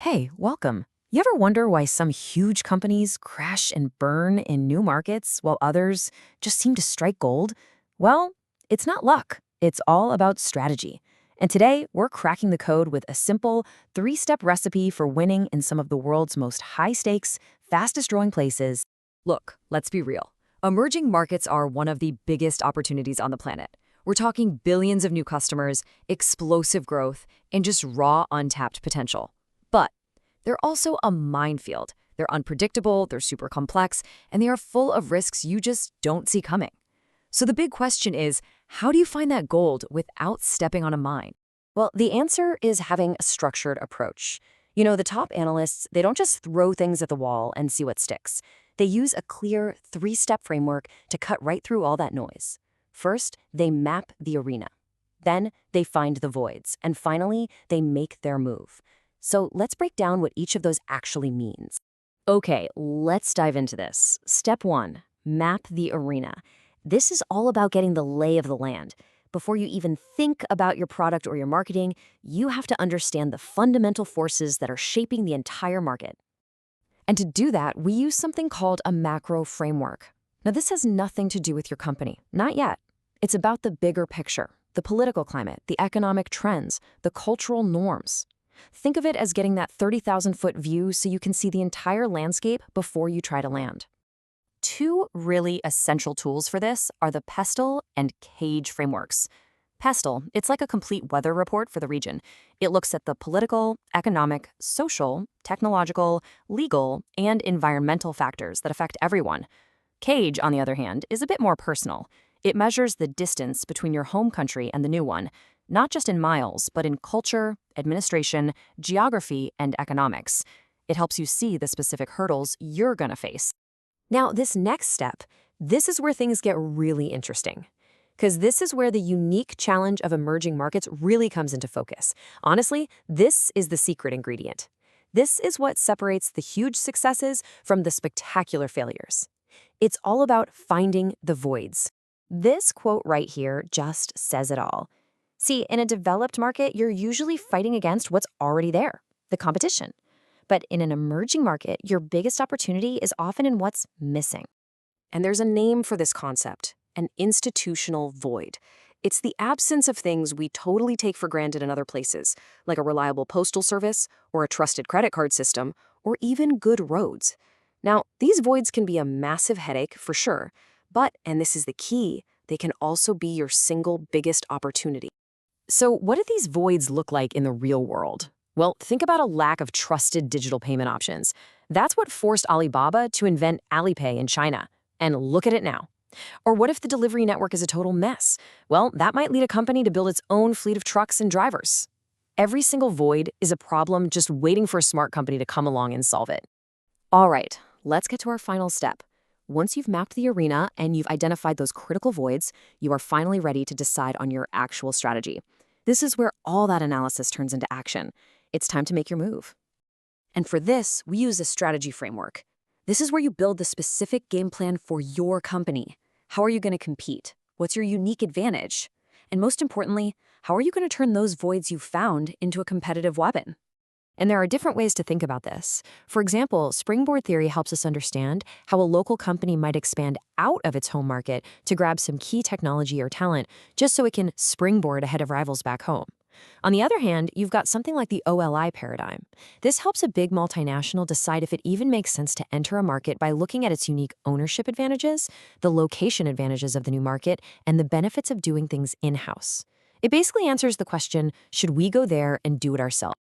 Hey, welcome. You ever wonder why some huge companies crash and burn in new markets while others just seem to strike gold? Well, it's not luck. It's all about strategy. And today, we're cracking the code with a simple three-step recipe for winning in some of the world's most high-stakes, fastest-growing places. Look, let's be real. Emerging markets are one of the biggest opportunities on the planet. We're talking billions of new customers, explosive growth, and just raw, untapped potential. But they're also a minefield. They're unpredictable, they're super complex, and they are full of risks you just don't see coming. So the big question is, how do you find that gold without stepping on a mine? Well, the answer is having a structured approach. You know, the top analysts, they don't just throw things at the wall and see what sticks. They use a clear three-step framework to cut right through all that noise. First, they map the arena. Then, they find the voids. And finally, they make their move. So let's break down what each of those actually means. Okay, let's dive into this. Step 1, map the arena. This is all about getting the lay of the land. Before you even think about your product or your marketing, you have to understand the fundamental forces that are shaping the entire market. And to do that, we use something called a macro framework. Now, this has nothing to do with your company, not yet. It's about the bigger picture, the political climate, the economic trends, the cultural norms. Think of it as getting that 30,000-foot view so you can see the entire landscape before you try to land. Two really essential tools for this are the Pestle and Cage frameworks. Pestle, it's like a complete weather report for the region. It looks at the political, economic, social, technological, legal, and environmental factors that affect everyone. Cage, on the other hand, is a bit more personal. It measures the distance between your home country and the new one, not just in miles, but in culture, administration, geography, and economics. It helps you see the specific hurdles you're going to face. Now, this next step, this is where things get really interesting. Because this is where the unique challenge of emerging markets really comes into focus. Honestly, this is the secret ingredient. This is what separates the huge successes from the spectacular failures. It's all about finding the voids. This quote right here just says it all. See, in a developed market, you're usually fighting against what's already there, the competition. But in an emerging market, your biggest opportunity is often in what's missing. And there's a name for this concept, an institutional void. It's the absence of things we totally take for granted in other places, like a reliable postal service, or a trusted credit card system, or even good roads. Now, these voids can be a massive headache for sure, but, and this is the key, they can also be your single biggest opportunity. So what do these voids look like in the real world? Well, think about a lack of trusted digital payment options. That's what forced Alibaba to invent Alipay in China. And look at it now. Or what if the delivery network is a total mess? Well, that might lead a company to build its own fleet of trucks and drivers. Every single void is a problem just waiting for a smart company to come along and solve it. All right, let's get to our final step. Once you've mapped the arena and you've identified those critical voids, you are finally ready to decide on your actual strategy. This is where all that analysis turns into action. It's time to make your move. And for this, we use a strategy framework. This is where you build the specific game plan for your company. How are you going to compete? What's your unique advantage? And most importantly, how are you going to turn those voids you've found into a competitive weapon? And there are different ways to think about this. For example, springboard theory helps us understand how a local company might expand out of its home market to grab some key technology or talent just so it can springboard ahead of rivals back home. On the other hand, you've got something like the OLI paradigm. This helps a big multinational decide if it even makes sense to enter a market by looking at its unique ownership advantages, the location advantages of the new market, and the benefits of doing things in-house. It basically answers the question, should we go there and do it ourselves?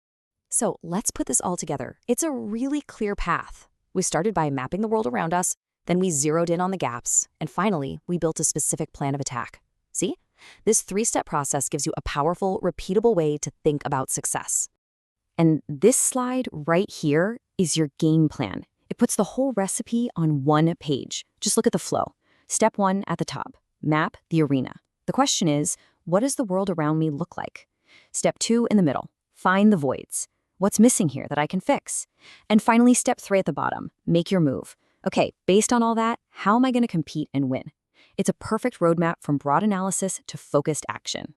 So let's put this all together. It's a really clear path. We started by mapping the world around us, then we zeroed in on the gaps, and finally, we built a specific plan of attack. See? This three-step process gives you a powerful, repeatable way to think about success. And this slide right here is your game plan. It puts the whole recipe on one page. Just look at the flow. Step 1 at the top, map the arena. The question is, what does the world around me look like? Step 2 in the middle, find the voids. What's missing here that I can fix? And finally, step 3 at the bottom, make your move. Okay, based on all that, how am I going to compete and win? It's a perfect roadmap from broad analysis to focused action.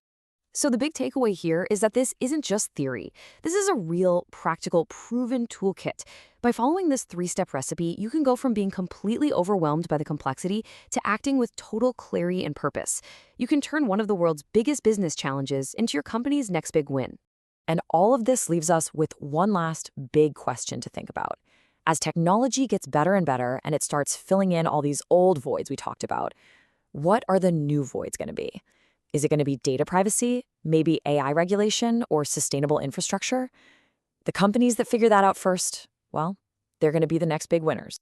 So the big takeaway here is that this isn't just theory. This is a real, practical, proven toolkit. By following this three-step recipe, you can go from being completely overwhelmed by the complexity to acting with total clarity and purpose. You can turn one of the world's biggest business challenges into your company's next big win. And all of this leaves us with one last big question to think about. As technology gets better and better and it starts filling in all these old voids we talked about, what are the new voids going to be? Is it going to be data privacy, maybe AI regulation, or sustainable infrastructure? The companies that figure that out first, well, they're going to be the next big winners.